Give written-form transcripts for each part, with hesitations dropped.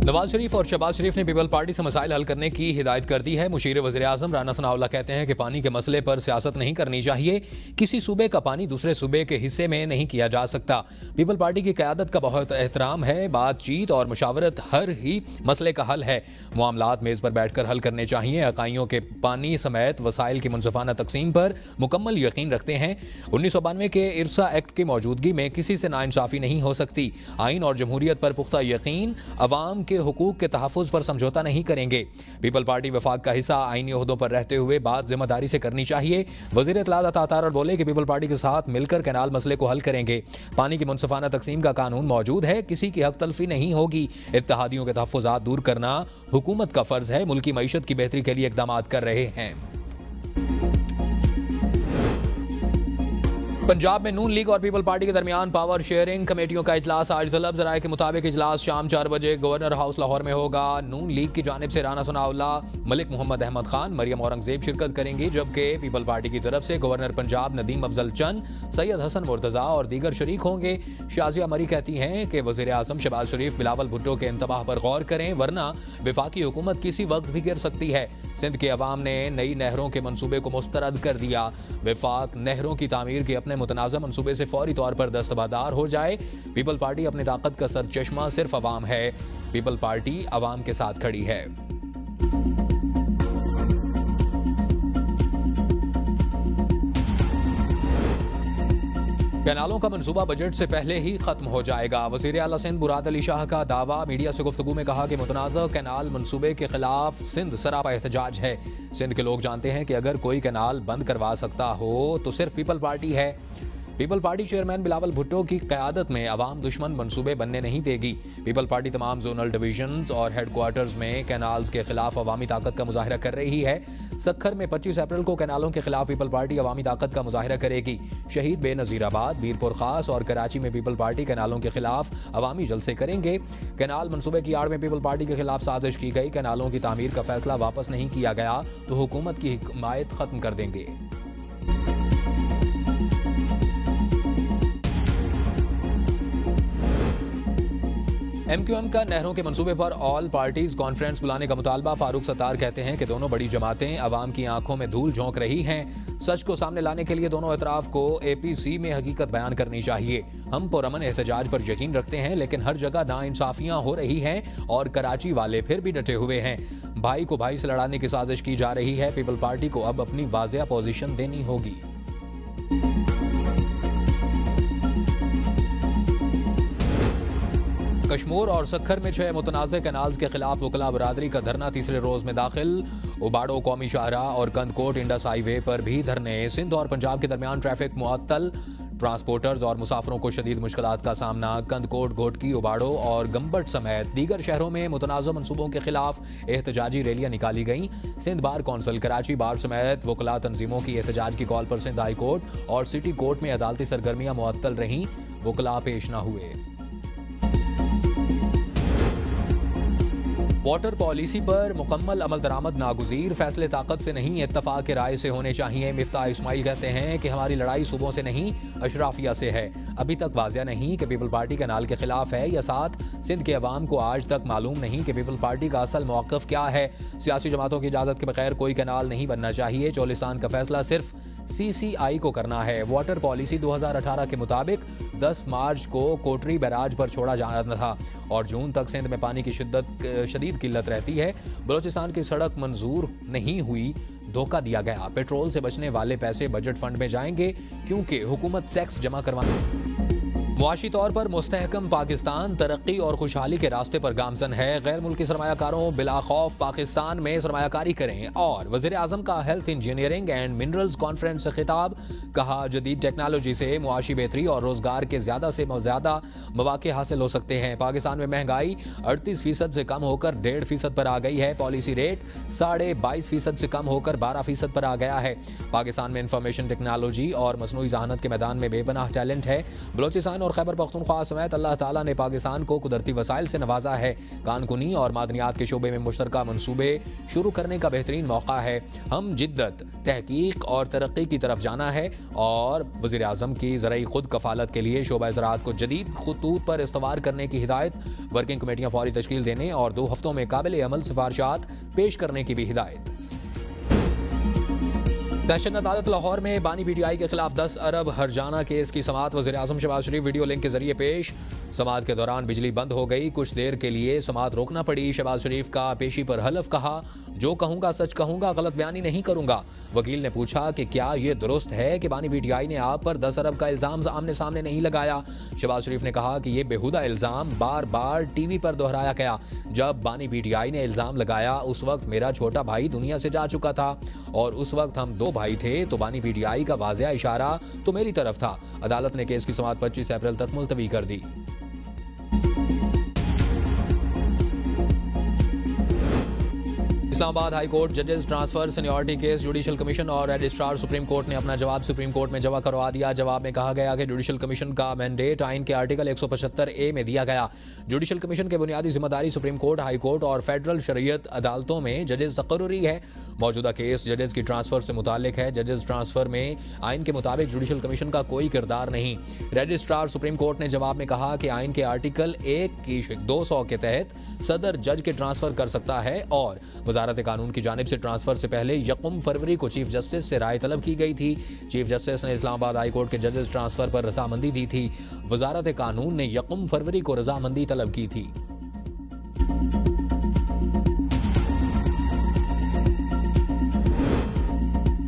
नवाज शरीफ और शहबाज शरीफ ने people party से मसाइल हल करने की हिदायत कर दी है। मुशीर वज़ीर आज़म राना सनाउल्लाह कहते हैं कि पानी के मसले पर सियासत नहीं करनी चाहिए। किसी सूबे का पानी दूसरे सूबे के हिस्से में नहीं किया जा सकता। पीपल पार्टी की क़यादत का बहुत एहतराम है। बातचीत और मुशावरत हर ही मसले का हल है। मामलात मेज़ पर बैठकर हल करने चाहिए। अकाइयों के पानी समेत वसाइल की मुनसफाना तकसीम पर मुकम्मल यकीन रखते हैं। 1992 के इरसा एक्ट की मौजूदगी में किसी से नाइंसाफ़ी नहीं हो सकती। आइन और जमहूरियत पर पुख्ता यकीन, अवाम के हुकूक के तहफ़्फ़ुज़ पर समझौता नहीं करेंगे। पीपल पार्टी वफाक का हिस्सा आईनी ओहदों पर रहते हुए बात जिम्मेदारी से करनी चाहिए। वज़ीर इत्तलात अता तारड़ बोले कि पीपल पार्टी के साथ मिलकर कैनाल मसले को हल करेंगे। पानी की मुनसफाना तकसीम का कानून मौजूद है, किसी की हक तलफी नहीं होगी। इत्तेहादियों के तहफ़्फ़ुज़ात दूर करना हुकूमत का फ़र्ज़ है। मुल्की मईशत की बेहतरी के लिए इक़दामात कर रहे हैं। पंजाब में नून लीग और पीपल पार्टी के दरमियान पावर शेयरिंग कमेटियों का इजलास आज तलब। ज़राए के मुताबिक इजलास शाम 4 बजे गवर्नर हाउस लाहौर में होगा। नून लीग की जानिब से राना सनाउल्लाह, मलिक मोहम्मद अहमद खान, मरियम औरंगजेब शिरकत करेंगी, जबकि पीपल पार्टी की तरफ से गवर्नर पंजाब नदीम अफजल चंद, सैयद हसन मुर्तज़ा और दीगर शरीक होंगे। शाजिया मरी कहती हैं कि वज़ीर आज़म शहबाज शरीफ बिलावल भुट्टो के इंतबाह पर गौर करें, वरना वफाकी हुकूमत किसी वक्त भी गिर सकती है। सिंध के अवाम ने नई नहरों के मनसूबे को मुस्तरद कर दिया। वफाक नहरों की तामीर के अपने मुतनाज़ा मनसूबे से फौरी तौर पर दस्तबरदार हो जाए। पीपल पार्टी अपनी ताकत का सरचश्मा सिर्फ अवाम है। पीपल पार्टी अवाम के साथ खड़ी है। कैनालों का मंसूबा बजट से पहले ही खत्म हो जाएगा। वज़ीर आला सिंध मुराद अली शाह का दावा। मीडिया से गुफ्तगू में कहा कि मुतनाज़ा कैनाल मंसूबे के खिलाफ सिंध सरापा एहतजाज है। सिंध के लोग जानते हैं कि अगर कोई कैनाल बंद करवा सकता हो तो सिर्फ पीपल पार्टी है। People party chairman Bilawal Bhutto की क़यादत में अवाम दुश्मन मंसूबे बनने नहीं देगी। पीपल पार्टी तमाम जोनल डिवीजन्स और हेडक्वार्टर्स में कैनाल्स के खिलाफ अवामी ताकत का मुजाहिरा कर रही है। सक्खर में 25 अप्रैल को कैनालों के खिलाफ पीपल पार्टी अवामी ताकत का मुजाहिरा करेगी। शहीद बेनज़ीराबाद, मीरपुर खास और कराची में पीपल पार्टी कैनालों के खिलाफ अवामी जलसे करेंगे। कैनाल मंसूबे की आड़ में पीपल पार्टी के खिलाफ साजिश की गई। कैनालों की तामीर का फैसला वापस नहीं किया गया तो हुकूमत की हिमायत खत्म कर देंगे। MQM का नहरों के मंसूबे पर ऑल पार्टीज कॉन्फ्रेंस बुलाने का मुतालबा। फारूक सत्तार कहते हैं कि दोनों बड़ी जमातें अवाम की आंखों में धूल झोंक रही हैं। सच को सामने लाने के लिए दोनों अतराफ को APC में हकीकत बयान करनी चाहिए। हम पुरअमन एहतजाज पर यकीन रखते हैं, लेकिन हर जगह नाइंसाफियां हो रही हैं और कराची वाले फिर भी डटे हुए हैं। भाई को भाई से लड़ाने की साजिश की जा रही है। पीपल पार्टी को अब अपनी वाज़ेह पोजीशन देनी होगी। कश्मीर और सक्खर में 6 मुतनाज़े कैनाल्स के खिलाफ वकला बरादरी का धरना तीसरे रोज में दाखिल। उबाड़ो कौमी शाहराह और कंदकोट इंडस हाईवे पर भी धरने। सिंध और पंजाब के दरमियान ट्रैफिक मुअत्तल। ट्रांसपोर्टर्स और मुसाफिरों को शदीद मुश्किलात का सामना। कंदकोट, घोटकी, उबाड़ो और गंबट समेत दीगर शहरों में मुतनाज़ा मनसूबों के खिलाफ एहतजाजी रैलियां निकाली गईं। सिंध बार कौंसिल, कराची बार समेत वकला तंजीमों की एहतजाज की कॉल पर सिंध हाई कोर्ट और सिटी कोर्ट में अदालती सरगर्मियां मुअत्तल रहीं। वकला पेश न हुए। वाटर पॉलिसी पर मुकम्मल अमल दरामद नागुज़ीर। फैसले ताकत से नहीं, इत्तफाक राय से होने चाहिए। मिफ्ताह इस्माइल कहते हैं कि हमारी लड़ाई सूबों से नहीं, अशराफिया से है। अभी तक वाज़िया नहीं कि पीपल पार्टी कैनाल के खिलाफ है या साथ। सिंध के अवाम को आज तक मालूम नहीं कि पीपल पार्टी का असल मौक़िफ़ क्या है। सियासी जमातों की इजाज़त के बगैर कोई कैनाल नहीं बनना चाहिए। चोलिस्तान का फैसला सिर्फ CCI को करना है। वाटर पॉलिसी 2018 के मुताबिक 10 मार्च को कोटरी बैराज पर छोड़ा जाना था और जून तक सिंध में पानी की शदीद किल्लत रहती है। बलोचिस्तान की सड़क मंजूर नहीं हुई, धोखा दिया गया। पेट्रोल से बचने वाले पैसे बजट फंड में जाएंगे क्योंकि हुकूमत टैक्स जमा करवाने। मुआशी तौर पर मुस्तहकम पाकिस्तान तरक्की और खुशहाली के रास्ते पर गामजन है। गैर मुल्की सरमायाकारों बिला खौफ पाकिस्तान में सरमायाकारी करें। और वज़ीर आज़म का health engineering and minerals conference से खिताब। कहा, जदीद टेक्नोलॉजी से मुआशी बेहतरी और रोजगार के ज़्यादा से ज़्यादा मौके हासिल हो सकते हैं। पाकिस्तान में महंगाई 38% से कम होकर 1.5% पर आ गई है। पॉलिसी रेट 22.5% से कम होकर 12% पर आ गया है। पाकिस्तान में इंफॉर्मेशन टेक्नोलॉजी और मसनूई ज़हानत के मैदान में बेपनाह टैलेंट है। बलोचिस्तान और खैबर पख्तूनख्वा समेत अल्लाह ताला ने पाकिस्तान को कुदरती वसाइल से नवाजा है। कानकुनी और मादनियात के शोबे में मुश्तरका मनसूबे शुरू करने का बेहतरीन मौका है। हम जिद्दत, तहकीक और तरक्की की तरफ जाना है और वज़ीर आज़म की ज़राई खुद कफालत के लिए शोबा ज़राअत को जदीद खतूत पर इस्तवार करने की हिदायत। वर्किंग कमेटियाँ फौरी तश्कील देने और 2 हफ्तों में काबिल अमल सिफारिशात पेश करने की भी हिदायत। सेशन अदालत लाहौर में बानी पीटीआई के खिलाफ 10 अरब हर्जाना केस की समाअत वज़ीर आज़म शहबाज शरीफ वीडियो लिंक के जरिए पेश। समाअत के दौरान बिजली बंद हो गई, कुछ देर के लिए समाअत रोकना पड़ी। शहबाज शरीफ का पेशी पर हलफ, कहा जो कहूंगा सच कहूंगा, गलत बयानी नहीं करूंगा। वकील ने पूछा कि क्या ये दुरुस्त है कि बानी पीटीआई ने आप पर 10 अरब का इल्जाम आमने सामने नहीं लगाया। शहबाज शरीफ ने कहा कि यह बेहुदा इल्जाम बार बार टीवी पर दोहराया गया। जब बानी पीटीआई ने इल्जाम लगाया उस वक्त मेरा छोटा भाई दुनिया से जा चुका था और उस वक्त हम 2 भाई थे, तो बानी पीटीआई का वाज़ेह इशारा तो मेरी तरफ था। अदालत ने केस की समाअत 25 अप्रैल तक मुलतवी कर दी। इस्लामाबाद हाई कोर्ट जजेस transfer seniority case judicial commission और रजिस्ट्रार सुप्रीम कोर्ट ने अपना जवाब सुप्रीम कोर्ट में जमा करवा दिया। जवाब में कहा गया कि जुडिशल कमीशन का मैंडेट आइन के आर्टिकल 175A में दिया गया। जुडिशल कमीशन की बुनियादी जिम्मेदारी सुप्रीम कोर्ट, हाई कोर्ट और फेडरल शरीयत अदालतों में जजेस तकर्रुरी है। मौजूदा केस जजेस की ट्रांसफर से मुतालिक है। जजेस ट्रांसफर में आइन के मुताबिक जुडिशल कमीशन का कोई किरदार नहीं। रजिस्ट्रार सुप्रीम कोर्ट ने जवाब में कहा कि आइन के आर्टिकल 1 की 200 के तहत सदर जज के ट्रांसफर कर सकता है और वजारत कानून की जानिब से ट्रांसफर से पहले 1 फरवरी को चीफ जस्टिस से राय तलब की गई थी। चीफ जस्टिस ने इस्लामाबाद हाई कोर्ट के जजेस ट्रांसफर पर रजामंदी दी थी। वजारत कानून ने 1 फरवरी को रजामंदी तलब की थी।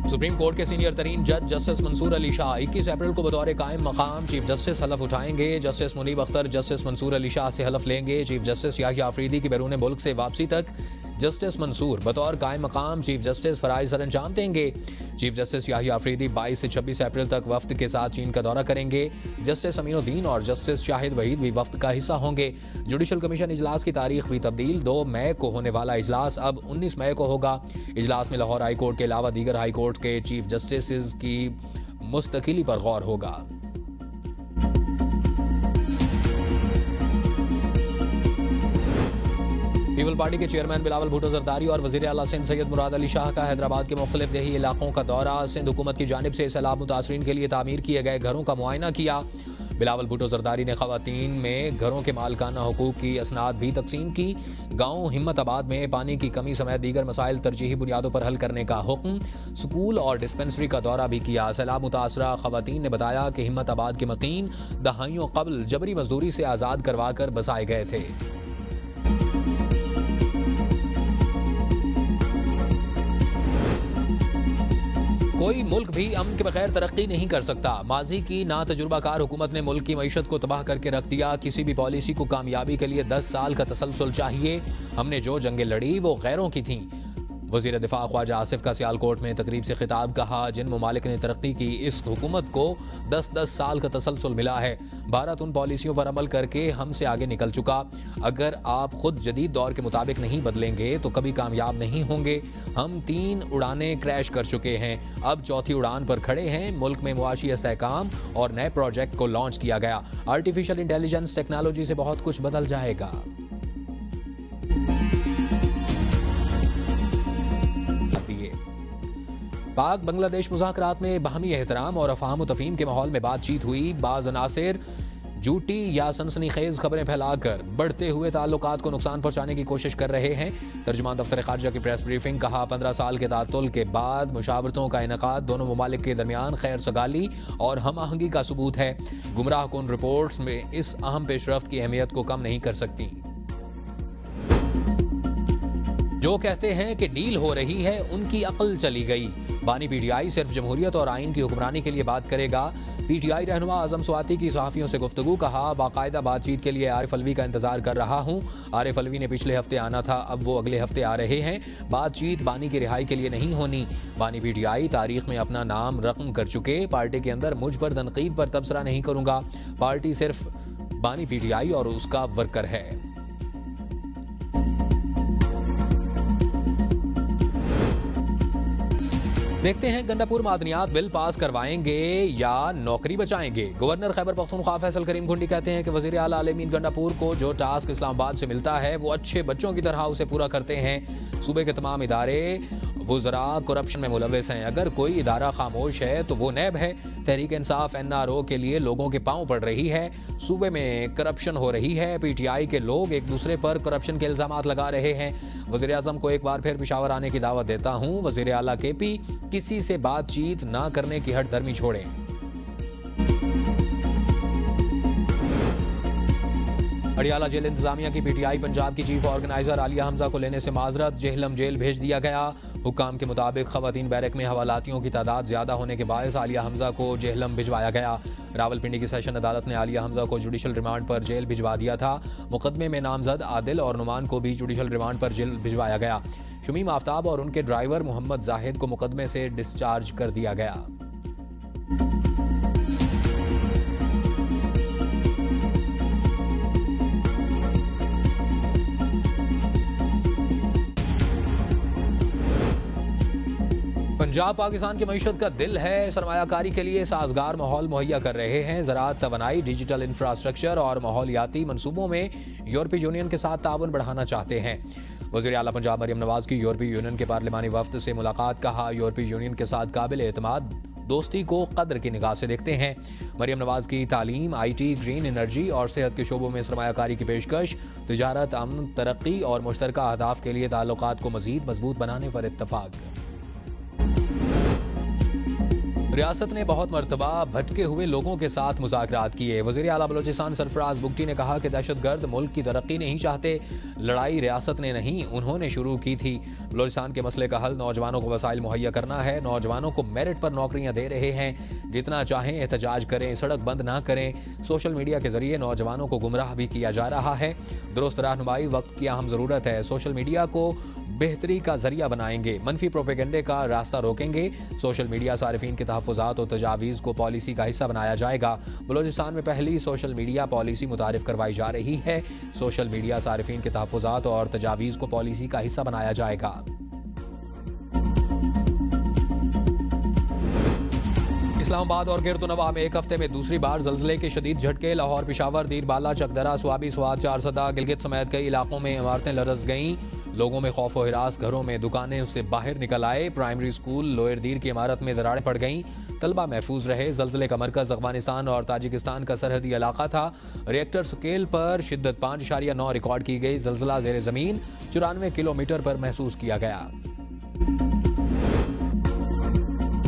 सुप्रीम कोर्ट के सीनियर तरीन जज जस्टिस मंसूर अली शाह 21 अप्रैल को बतौर कायम मकाम चीफ जस्टिस हलफ उठाएंगे। जस्टिस मुनीब अख्तर जस्टिस मंसूर अली शाह से हलफ लेंगे। चीफ जस्टिस याहिया अफरीदी की बैरून मुल्क से वापसी तक जस्टिस मंसूर बतौर कायम मकाम चीफ जस्टिस फराइज सर अंजाम देंगे। चीफ जस्टिस याहिया अफरीदी 22 से 26 अप्रैल तक वफ्द के साथ चीन का दौरा करेंगे। जस्टिस अमीनुद्दीन और जस्टिस शाहिद वहीद भी वफ्द का हिस्सा होंगे। जुडिशल कमीशन इजलास की तारीख भी तब्दील, 2 मई को होने वाला इजलास अब 19 मई को होगा। इजलास में लाहौर हाई कोर्ट के अलावा दीगर हाई कोर्ट के चीफ जस्टिस की मुस्तकिली पर गौर होगा। पीपल पार्टी के चेयरमैन बिलावल भुट्टो जरदारी और वज़ीर आला सिंध सैयद मुराद अली शाह का हैदराबाद के मुख्तलिफ देही इलाकों का दौरा। सिंध हुकूमत की जानिब से सैलाब मुतासरीन के लिए तामीर किए गए घरों का मुआयना किया। बिलावल भुट्टो जरदारी ने खवातीन में घरों के मालकाना हुकूक की असनाद भी तकसीम की। गाँव हिम्मताबाद में पानी की कमी समेत दीगर मसाइल तरजीही बुनियादों पर हल करने का हुक्म। स्कूल और डिस्पेंसरी का दौरा भी किया। सैलाब मुतासरा खवातीन ने बताया कि हिम्मताबाद के मकीन दहाइयों कबल जबरी मजदूरी से आज़ाद करवा कर बसाए गए थे। कोई मुल्क भी अमन के बगैर तरक्की नहीं कर सकता। माजी की ना तजुर्बाकार हुकूमत ने मुल्क की मईशत को तबाह करके रख दिया। किसी भी पॉलिसी को कामयाबी के लिए 10 साल का तसलसल चाहिए। हमने जो जंगें लड़ी वो गैरों की थीं। वज़ीर दिफा ख्वाजा आसिफ का सियालकोट में तकरीब से खिताब, कहा जिन ममालिक ने तरक्की की इस हुकूमत को 10-10 साल का तसलसल मिला है। भारत उन पॉलिसियों पर अमल करके हमसे आगे निकल चुका। अगर आप खुद जदीद दौर के मुताबिक नहीं बदलेंगे तो कभी कामयाब नहीं होंगे। हम 3 उड़ानें क्रैश कर चुके हैं, अब 4थी उड़ान पर खड़े हैं। मुल्क में मुआशी इस्तेहकाम और नए प्रोजेक्ट को लॉन्च किया गया। आर्टिफिशियल इंटेलिजेंस टेक्नोलॉजी से बहुत कुछ बदल जाएगा। पाक बांग्लादेश मुज़ाकरात में बाहमी एहतराम और अफ़हाम तफ़हीम के माहौल में बातचीत हुई। बाज़ अनासिर झूठी या सनसनीखेज खबरें फैलाकर बढ़ते हुए ताल्लुकात को नुकसान पहुंचाने की कोशिश कर रहे हैं। तर्जुमान दफ्तर खारजा की प्रेस ब्रीफिंग, कहा 15 साल के तातुल के बाद मुशावरतों का इनेकाद दोनों ममालिक के दरमियान खैर सगाली और हम आहंगी का सबूत है। गुमराह कुन रिपोर्ट्स में इस अहम पेशरफ्त की अहमियत को कम नहीं कर सकती। जो कहते हैं कि डील हो रही है उनकी अक्ल चली गई। बानी पीटीआई सिर्फ जमहूरियत और आइन की हुक्मरानी के लिए बात करेगा। पीटीआई रहनुमा आजम स्वाति की सहाफ़ियों से गुफ्तगू, कहा बाकायदा बातचीत के लिए आरिफ अलवी का इंतजार कर रहा हूँ। आरिफ अलवी ने पिछले हफ्ते आना था, अब वो अगले हफ्ते आ रहे हैं। बातचीत बानी की रिहाई के लिए नहीं होनी। बानी पीटीआई तारीख में अपना नाम रकम कर चुके। पार्टी के अंदर मुझ पर तनकीद पर तबसरा नहीं करूंगा। पार्टी सिर्फ बानी पीटीआई और उसका वर्कर है। देखते हैं गंडापुर मादनियात बिल पास करवाएंगे या नौकरी बचाएंगे। गवर्नर खैबर पख्तूनख्वा फैसल करीम खुंडी कहते हैं कि वज़ीर आला आलमीन गंडापुर को जो टास्क इस्लामाबाद से मिलता है वो अच्छे बच्चों की तरह उसे पूरा करते हैं। सूबे के तमाम इदारे वुज़रा करप्शन में मुलविस हैं। अगर कोई इदारा खामोश है तो वो नैब है। तहरीक इंसाफ NRO के लिए लोगों के पांव पड़ रही है। सूबे में करप्शन हो रही है। PTI के लोग एक दूसरे पर करप्शन के इल्जामात लगा रहे हैं। वज़ीर आज़म को एक बार फिर पेशावर आने की दावत देता हूँ। वज़ीर आला KP किसी से बातचीत ना करने की हठधर्मी छोड़ें। अडियाला जेल इंतजामिया की PTI पंजाब की चीफ ऑर्गेनाइजर आलिया हमजा को लेने से माजरत। जेहलम जेल भेज दिया गया। हुक्काम के मुताबिक खवातीन बैरक में हवालातियों की तादाद ज्यादा होने के बायस आलिया हमजा को जेहलम भिजवाया गया। रावलपिंडी की सेशन अदालत ने आलिया हमजा को जुडिशल रिमांड पर जेल भिजवा दिया था। मुकदमे में नामजद आदिल और नुमान को भी जुडिशल रिमांड पर जेल भिजवाया गया। शमीम आफ्ताब और उनके ड्राइवर मोहम्मद जाहिद को मुकदमे से डिस्चार्ज कर दिया गया। पंजाब पाकिस्तान की मईशत का दिल है। सरमायाकारी के लिए साजगार माहौल मुहैया कर रहे हैं। ज़राअत, तवानाई, डिजिटल इंफ्रास्ट्रक्चर और माहौलियाती मनसूबों में यूरोपीय यूनियन के साथ ताउन बढ़ाना चाहते हैं। वज़ीर आला पंजाब मरियम नवाज की यूरोपीय यूनियन के पार्लिमानी वफ्द से मुलाकात। कहा, यूरोपीय यूनियन के साथ काबिल एतमाद दोस्ती को कद्र की निगाह से देखते हैं। मरियम नवाज की तालीम, IT, ग्रीन एनर्जी और सेहत के शोबों में सरमायाकारी की पेशकश। तिजारत, अमन, तरक्की और मुश्तरका अहदाफ के लिए ताल्लुकात को मजीद मजबूत बनाने पर इत्तफाक। रियासत ने बहुत मरतबा भटके हुए लोगों के साथ मुज़ाकरात किए। वज़ीर आला बलोचिस्तान सरफराज बुगटी ने कहा कि दहशतगर्द मुल्क की तरक्की नहीं चाहते। लड़ाई रियासत ने नहीं, उन्होंने शुरू की थी। बलोचिस्तान के मसले का हल नौजवानों को वसाइल मुहैया करना है। नौजवानों को मेरिट पर नौकरियां दे रहे हैं। जितना चाहें एहतजाज करें, सड़क बंद ना करें। सोशल मीडिया के जरिए नौजवानों को गुमराह भी किया जा रहा है। दुरुस्त रहनुमाई वक्त की अहम ज़रूरत है। सोशल मीडिया को बेहतरी का जरिया बनाएंगे। मनफी प्रोपेगेंडे का रास्ता रोकेंगे। सोशल मीडिया सारिफीन के तहफ़्फ़ुज़ात और तजावीज़ को पॉलिसी का हिस्सा बनाया जाएगा। बलोचिस्तान में पहली सोशल मीडिया पॉलिसी मुतारिफ करवाई जा रही है। सोशल मीडिया सारिफीन के तहफ़्फ़ुज़ात और तजावीज़ को पॉलिसी का हिस्सा बनाया जाएगा। इस्लामाबाद और गिरदुनवा में एक हफ्ते में दूसरी बार जल्जले के शदीद झटके। लाहौर, पिशावर, दीरबाला, चकदरा, स्वाबी, स्वात, चारसदा, गिलगित समेत कई इलाकों में इमारतें लरस गईं। लोगों में खौफ व हिरास, घरों में दुकानें से बाहर निकल आए। प्राइमरी स्कूल लोयर दीर की इमारत में दरारें पड़ गईं। तलबा महफूज रहे। जल्जले का मरकज अफगानिस्तान और ताजिकिस्तान का सरहदी इलाका था। रिएक्टर स्केल पर शिद्दत 5.9 रिकॉर्ड की गई। जल्जला ज़ेर ज़मीन 94 किलोमीटर पर महसूस किया गया।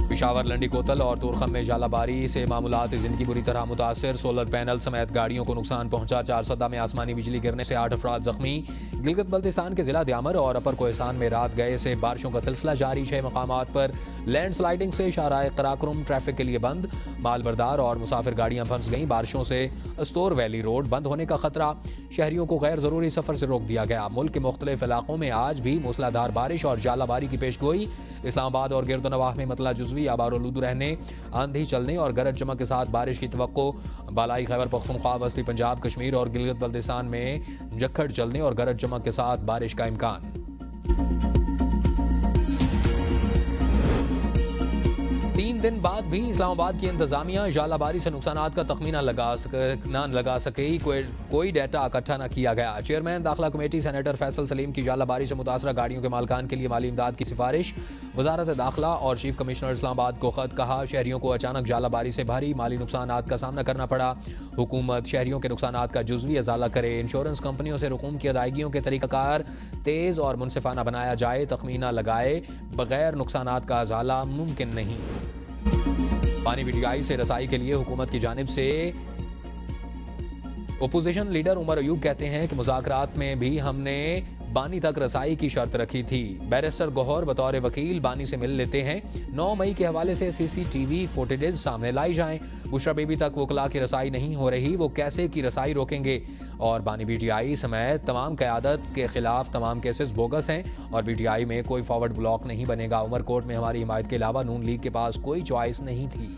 पिशावर, लंडी कोतल और तुरखम में जालाबारी से मामूलात जिंदगी बुरी तरह मुतासर। सोलर पैनल समेत गाड़ियों को नुकसान पहुंचा। चारसदा में आसमानी बिजली गिरने से 8 अफराद जख्मी। गिलगित बल्तिस्तान के जिला द्यामर और अपर कोहिस्तान में रात गए से बारिशों का सिलसिला जारी। 6 मकामात पर लैंड स्लाइडिंग से शाहराह कराकुरम ट्रैफिक के लिए बंद। मालबरदार और मुसाफिर गाड़ियां फंस गईं। बारिशों से स्टोर वैली रोड बंद होने का खतरा। शहरियों को गैर जरूरी सफर से रोक दिया गया। मुल्क के मुख्तलिफ इलाकों में आज भी मूसलाधार बारिश और जालाबारी की पेशगोई। इस्लामाबाद और गिरदुनवाह में मतला जुज़वी आबारूलूद रहने, आंधी चलने और गरज चमक के साथ बारिश की तवक्को। बालाई खैबर पख्तूनख्वा, वस्ती पंजाब, कश्मीर और गिलगित बल्तिस्तान में झक्खड़ चलने और गरज चमक के साथ बारिश का इम्कान। 3 दिन बाद भी इस्लामाबाद की इंतजामिया जालाबारी से नुकसानात का तखमीना लगा सके। कोई डाटा इकट्ठा न किया गया। चेयरमैन दाखिला कमेटी सेनेटर फैसल सलीम की जालाबारी से मुतासरा गाड़ियों के मालिकान के लिए माली इमदाद की सिफारिश। वजारत दाखिला और चीफ कमिश्नर इस्लामाबाद को खत। कहा, शहरियों को अचानक जालाबारी से भारी माली नुकसानात का सामना करना पड़ा। हुकूमत शहरियों के नुकसानात का जुज़वी अजाला करे। इंश्योरेंस कंपनियों से रकूम की अदायगियों के तरीक़ाकार तेज़ और मुनसिफाना बनाया जाए। तखमीना लगाए बगैर नुकसानात का अजाला मुमकिन नहीं। पानी PTI से रसाई के लिए हुकूमत की जानिब से ओपोजिशन लीडर उमर अयूब कहते हैं कि मुज़ाकरात में भी हमने बानी तक रसाई की शर्त रखी थी। बैरिस्टर गौहर बतौर वकील बानी से मिल लेते हैं। 9 मई के हवाले से CCTV फुटेजेज सामने लाई जाएं। बुशरा बीबी तक वकला की रसाई नहीं हो रही, वो कैसे की रसाई रोकेंगे? और बानी PTI समेत तमाम क़यादत के खिलाफ तमाम केसेस बोगस हैं और PTI में कोई फॉरवर्ड ब्लॉक नहीं बनेगा। उमरकोट में हमारी हिमायत के अलावा नून लीग के पास कोई चॉइस नहीं थी।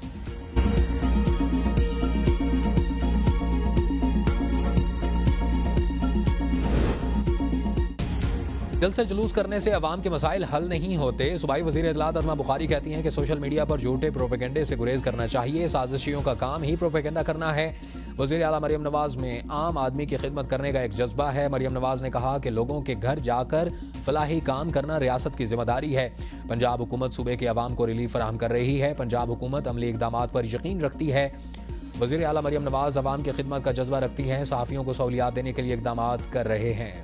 जलसे जुलूस करने से अवाम के मसाइल हल नहीं होते। सूबाई वज़ीर इत्तलात अज़मा बुखारी कहती हैं कि सोशल मीडिया पर झूठे प्रोपेगेंडे से गुरेज करना चाहिए। साजिशियों का काम ही प्रोपेगेंडा करना है। वज़ीर आला मरियम नवाज में आम आदमी की खिदमत करने का एक जज्बा है। मरियम नवाज ने कहा कि लोगों के घर जाकर फलाही काम करना रियासत की जिम्मेदारी है। पंजाब हुकूमत सूबे के अवाम को रिलीफ फराहम कर रही है। पंजाब हुकूमत अमली इक़दामात पर यकीन रखती है। वज़ीर आला मरियम नवाज अवाम की खिदमत का जज्बा रखती हैं। सहाफ़ियों को सहूलियात देने के लिए इक़दामात कर रहे हैं।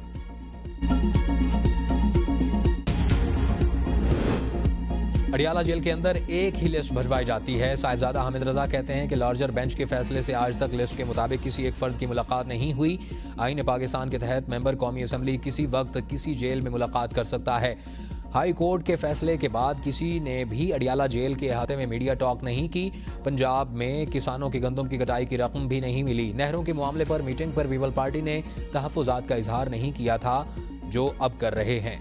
अडियाला जेल के अंदर एक ही लिस्ट भिजवाई जाती है। साहिबजादा हामिद रजा कहते हैं कि लार्जर बेंच के फैसले से आज तक लिस्ट के मुताबिक किसी एक फर्द की मुलाकात नहीं हुई। आईन पाकिस्तान के तहत मेंबर कौमी असम्बली किसी वक्त किसी जेल में मुलाकात कर सकता है। हाई कोर्ट के फैसले के बाद किसी ने भी अडियाला जेल के अहाते में मीडिया टॉक नहीं की। पंजाब में किसानों की गंदम की कटाई की रकम भी नहीं मिली। नहरों के मामले पर मीटिंग पर पीपल पार्टी ने तहफ़्फ़ुज़ात का इजहार नहीं किया था जो अब कर रहे हैं।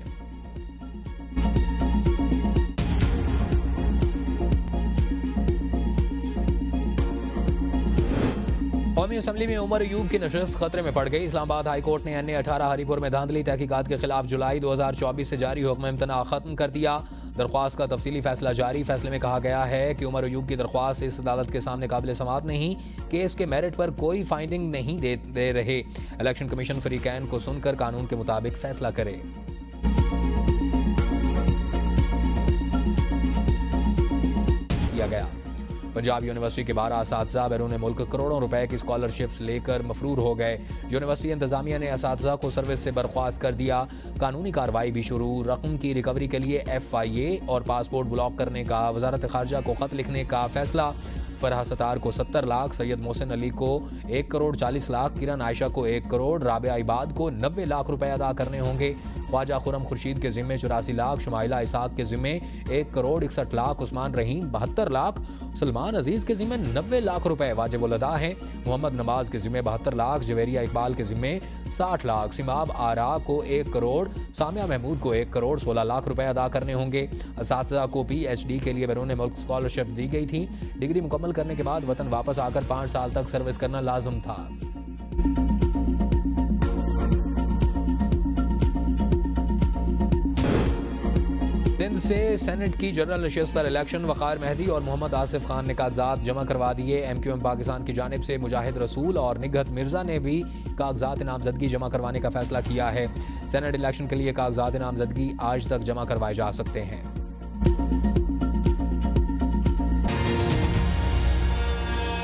कौमी असम्बली में उमर अयूब की नशस्त खतरे में पड़ गई। इस्लामाबाद हाई कोर्ट ने NA-18 हरीपुर में धांधली तहकीकात के खिलाफ जुलाई 2024 से जारी हुक्म इम्तना खत्म कर दिया। दरख्वास्त का तफसीली फैसला जारी। फैसले में कहा गया है कि उमर अयूब की दरख्वास्त इस अदालत के सामने काबिल समाअत नहीं। केस के मेरिट पर कोई फाइंडिंग नहीं दे रहे। इलेक्शन कमीशन फरीकैन को सुनकर कानून के मुताबिक फैसला करे। किया गया। पंजाब यूनिवर्सिटी के 12 असातिज़ा बैरून मुल्क करोड़ों रुपए की स्कॉलरशिप्स लेकर मफरूर हो गए। यूनिवर्सिटी इंतजामिया ने असातिज़ा को सर्विस से बर्खास्त कर दिया। कानूनी कार्रवाई भी शुरू। रकम की रिकवरी के लिए FIA और पासपोर्ट ब्लॉक करने का वजारत खारजा को खत लिखने का फैसला। फरहा सतार को 70 लाख, सैयद मोहसिन अली को 1 करोड़ 40 लाख, किरण आयशा को 1 करोड़, राबिया इबाद को 90 लाख रुपए अदा करने होंगे। ख्वाजा खुरम खुर्शीद के जिम्मे 84 लाख, शमाइला इसाक के जिम्मे 1 करोड़ 61 लाख, उस्मान रहीम 72 लाख, सलमान अजीज के जिम्मे 90 लाख रुपए वाजिब उल अदा है। मोहम्मद नमाज के जिम्मे 72 लाख, जवेरिया इकबाल के जिम्मे 60 लाख, सिमाब आरा को 1 करोड़, सामिया महमूद को 1 करोड़ 16 लाख रुपए अदा करने होंगे। असातिज़ा को PhD के लिए बैरून मुल्क स्कॉलरशिप दी गई थी। डिग्री मुकम्मल करने के बाद वतन वापस आकर 5 साल तक सर्विस करना लाजम था। सिंध से सेनेट की जनरल नशिस्त पर इलेक्शन। वक़ार मेहदी और मोहम्मद आसिफ खान ने कागजात जमा करवा दिए। MQM पाकिस्तान की जानिब से मुजाहिद रसूल और निगहत मिर्जा ने भी कागजात नामजदगी जमा करवाने का फैसला किया है। सेनेट इलेक्शन के लिए कागजात नामजदगी आज तक जमा करवाए जा सकते हैं।